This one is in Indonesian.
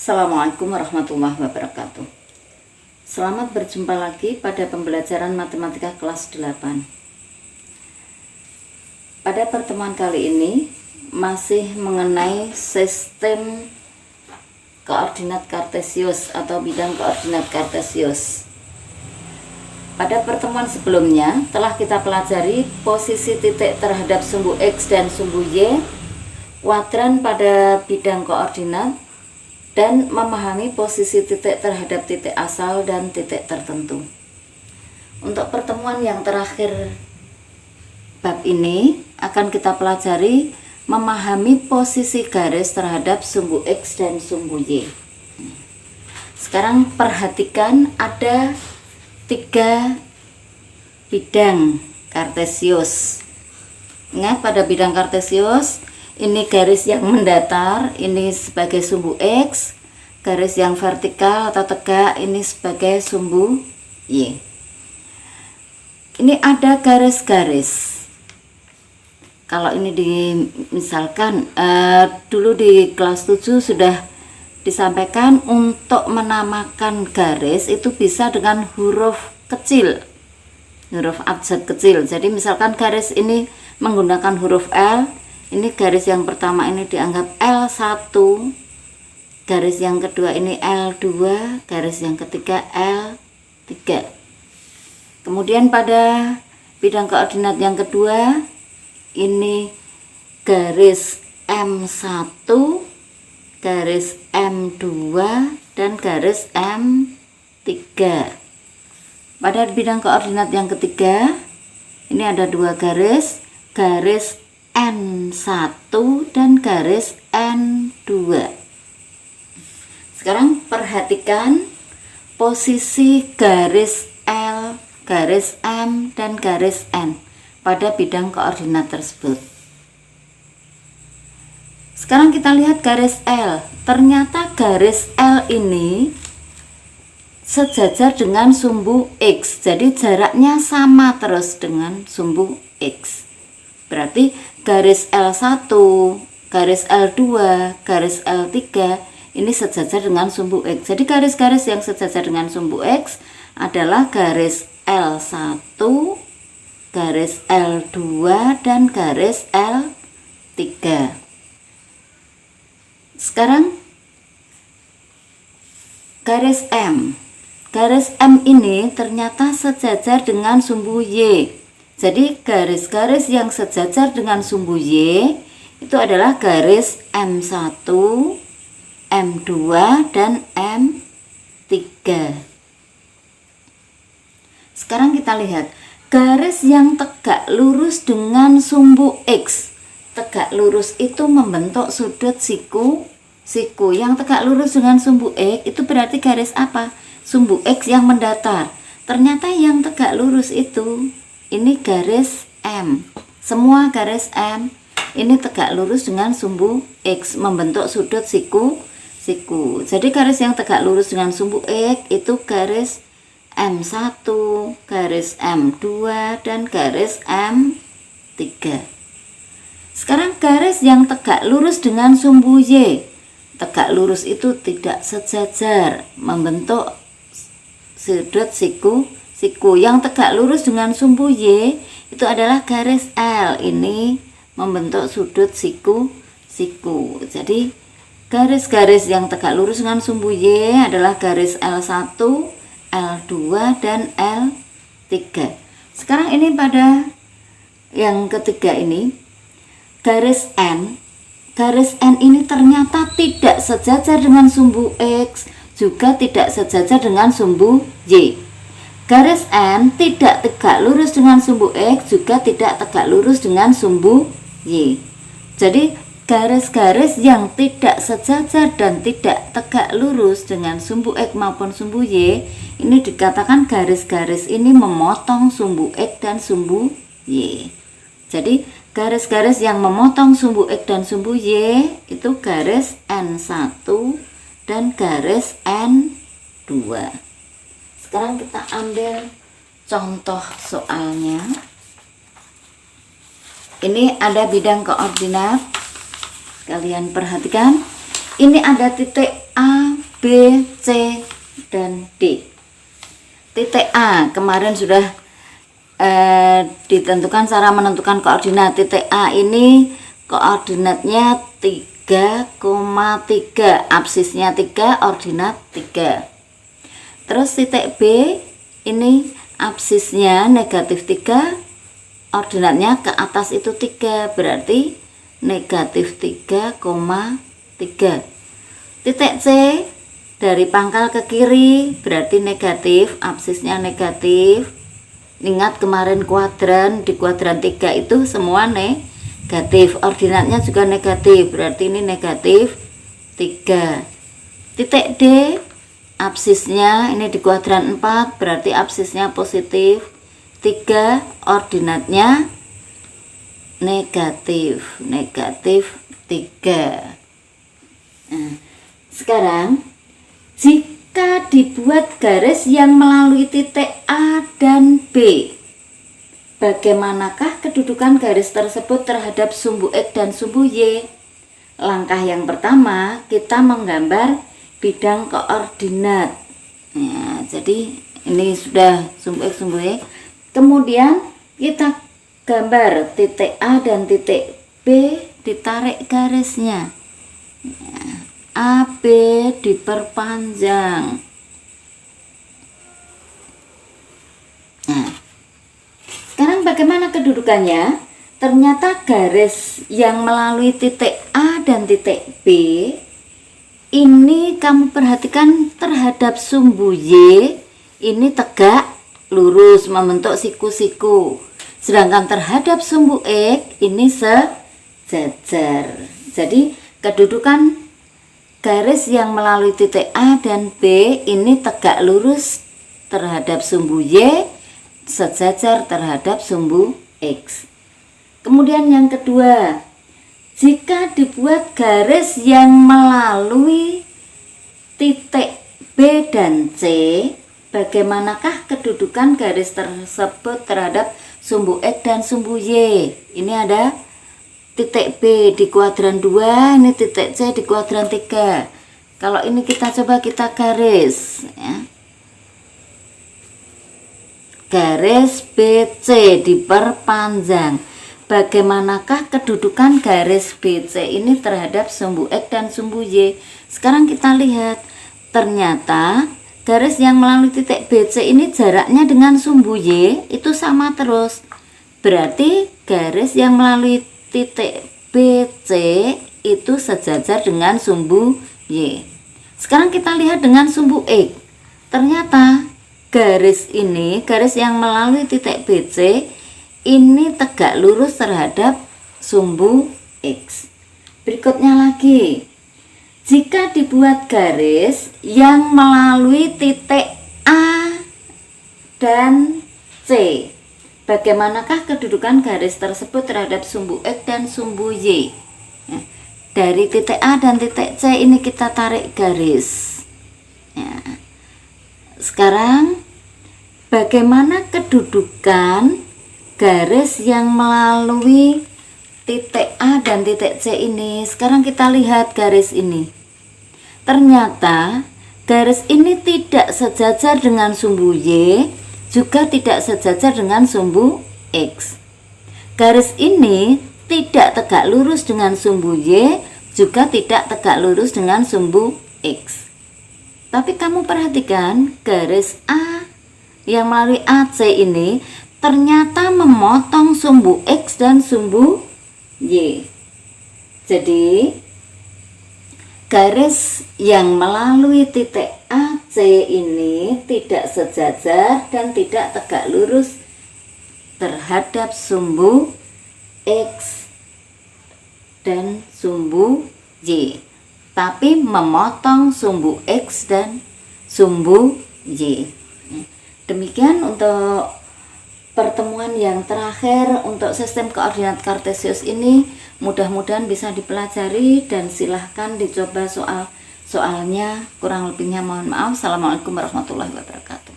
Assalamualaikum warahmatullahi wabarakatuh. Selamat berjumpa lagi pada pembelajaran matematika kelas 8. Pada pertemuan kali ini masih mengenai sistem koordinat kartesius atau bidang koordinat kartesius. Pada pertemuan sebelumnya telah kita pelajari posisi titik terhadap sumbu X dan sumbu Y, kuadran pada bidang koordinat, dan memahami posisi titik terhadap titik asal dan titik tertentu. Untuk pertemuan yang terakhir bab ini akan kita pelajari memahami posisi garis terhadap sumbu X dan sumbu Y. Sekarang perhatikan ada 3 bidang kartesius. Ingat, pada bidang kartesius ini garis yang mendatar, ini sebagai sumbu X, garis yang vertikal atau tegak ini sebagai sumbu Y. Ini ada garis-garis. Kalau ini misalkan dulu di kelas 7 sudah disampaikan untuk menamakan garis itu bisa dengan huruf kecil, huruf abjad kecil. Jadi misalkan garis ini menggunakan huruf L, ini garis yang pertama ini dianggap L1, garis yang kedua ini L2, garis yang ketiga L3. Kemudian pada bidang koordinat yang kedua ini garis M1, garis M2, dan garis M3. Pada bidang koordinat yang ketiga ini ada 2 garis, garis N1 dan garis N2. Sekarang perhatikan posisi garis L, garis M, dan garis N pada bidang koordinat tersebut. Sekarang kita lihat garis L. Ternyata garis L ini sejajar dengan sumbu X. Jadi jaraknya sama terus dengan sumbu X. Berarti garis L1, garis L2, garis L3 ini sejajar dengan sumbu X. Jadi garis-garis yang sejajar dengan sumbu X adalah garis L1, garis L2, dan garis L3. Sekarang garis M. Garis M ini ternyata sejajar dengan sumbu Y. Jadi garis-garis yang sejajar dengan sumbu Y itu adalah garis M1, M2, dan M3. Sekarang kita lihat garis yang tegak lurus dengan sumbu X. Tegak lurus itu membentuk sudut siku. Yang tegak lurus dengan sumbu X itu berarti garis apa? Sumbu X yang mendatar. Ternyata yang tegak lurus itu ini garis M. Semua garis M ini tegak lurus dengan sumbu X, membentuk sudut siku. Jadi garis yang tegak lurus dengan sumbu X itu garis M1, garis M2, dan garis M3. Sekarang garis yang tegak lurus dengan sumbu Y. Tegak lurus itu tidak sejajar, membentuk sudut siku. Yang tegak lurus dengan sumbu Y itu adalah garis L, ini membentuk sudut siku. Jadi garis-garis yang tegak lurus dengan sumbu Y adalah garis L1, L2, dan L3. Sekarang ini pada yang ketiga ini garis N. Garis N ini ternyata tidak sejajar dengan sumbu X, juga tidak sejajar dengan sumbu Y. Garis N tidak tegak lurus dengan sumbu X, juga tidak tegak lurus dengan sumbu Y. Jadi garis-garis yang tidak sejajar dan tidak tegak lurus dengan sumbu X maupun sumbu Y ini dikatakan garis-garis ini memotong sumbu X dan sumbu Y. Jadi garis-garis yang memotong sumbu X dan sumbu Y itu garis N1 dan garis N2. Sekarang kita ambil contoh soalnya. Ini ada bidang koordinat. Kalian perhatikan. Ini ada titik A, B, C, dan D. Titik A kemarin sudah ditentukan cara menentukan koordinat. Titik A ini koordinatnya 3,3, absisnya 3, ordinat 3. Terus titik B ini absisnya negatif 3, ordinatnya ke atas itu 3, berarti negatif 3,3. Titik C dari pangkal ke kiri berarti negatif, absisnya negatif. Ingat kemarin kuadran, di kuadran 3 itu semua negatif, ordinatnya juga negatif, berarti ini negatif 3. Titik D, absisnya ini di kuadran 4, berarti absisnya positif 3, ordinatnya negatif 3. Nah, sekarang jika dibuat garis yang melalui titik A dan B, bagaimanakah kedudukan garis tersebut terhadap sumbu X dan sumbu Y? Langkah yang pertama, kita menggambar bidang koordinat. Ya, jadi ini sudah sumbu X, sumbu Y. Kemudian kita gambar titik A dan titik B, ditarik garisnya. Ya, AB diperpanjang. Nah, sekarang bagaimana kedudukannya? Ternyata garis yang melalui titik A dan titik B ini kamu perhatikan terhadap sumbu Y ini tegak lurus membentuk siku-siku. Sedangkan terhadap sumbu X ini sejajar. Jadi kedudukan garis yang melalui titik A dan B ini tegak lurus terhadap sumbu Y, sejajar terhadap sumbu X. Kemudian yang kedua, jika dibuat garis yang melalui titik B dan C, bagaimanakah kedudukan garis tersebut terhadap sumbu X dan sumbu Y? Ini ada titik B di kuadran 2, ini titik C di kuadran 3. Kalau ini kita coba kita garis ya. Garis BC diperpanjang. Bagaimanakah kedudukan garis BC ini terhadap sumbu X dan sumbu Y? Sekarang kita lihat, ternyata garis yang melalui titik BC ini jaraknya dengan sumbu Y itu sama terus. Berarti garis yang melalui titik BC itu sejajar dengan sumbu Y. Sekarang kita lihat dengan sumbu X. Ternyata garis ini, garis yang melalui titik BC ini tegak lurus terhadap sumbu X. Berikutnya lagi, jika dibuat garis yang melalui titik A dan C, bagaimanakah kedudukan garis tersebut terhadap sumbu X dan sumbu Y? Ya, dari titik A dan titik C ini kita tarik garis. Ya. Sekarang bagaimana kedudukan garis yang melalui titik A dan titik C ini? Sekarang kita lihat garis ini. Ternyata garis ini tidak sejajar dengan sumbu Y, juga tidak sejajar dengan sumbu X. Garis ini tidak tegak lurus dengan sumbu Y, juga tidak tegak lurus dengan sumbu X. Tapi kamu perhatikan garis A yang melalui AC ini ternyata memotong sumbu X dan sumbu Y. Jadi garis yang melalui titik AC ini tidak sejajar dan tidak tegak lurus terhadap sumbu X dan sumbu Y, tapi memotong sumbu X dan sumbu Y. Demikian untuk pertemuan yang terakhir untuk sistem koordinat kartesius ini. Mudah-mudahan bisa dipelajari dan silahkan dicoba soalnya. Kurang lebihnya mohon maaf. Assalamualaikum warahmatullahi wabarakatuh.